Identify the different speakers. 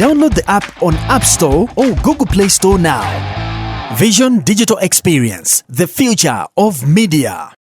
Speaker 1: Download the app on App Store or Google Play Store now. Vision Digital Experience, the future of media.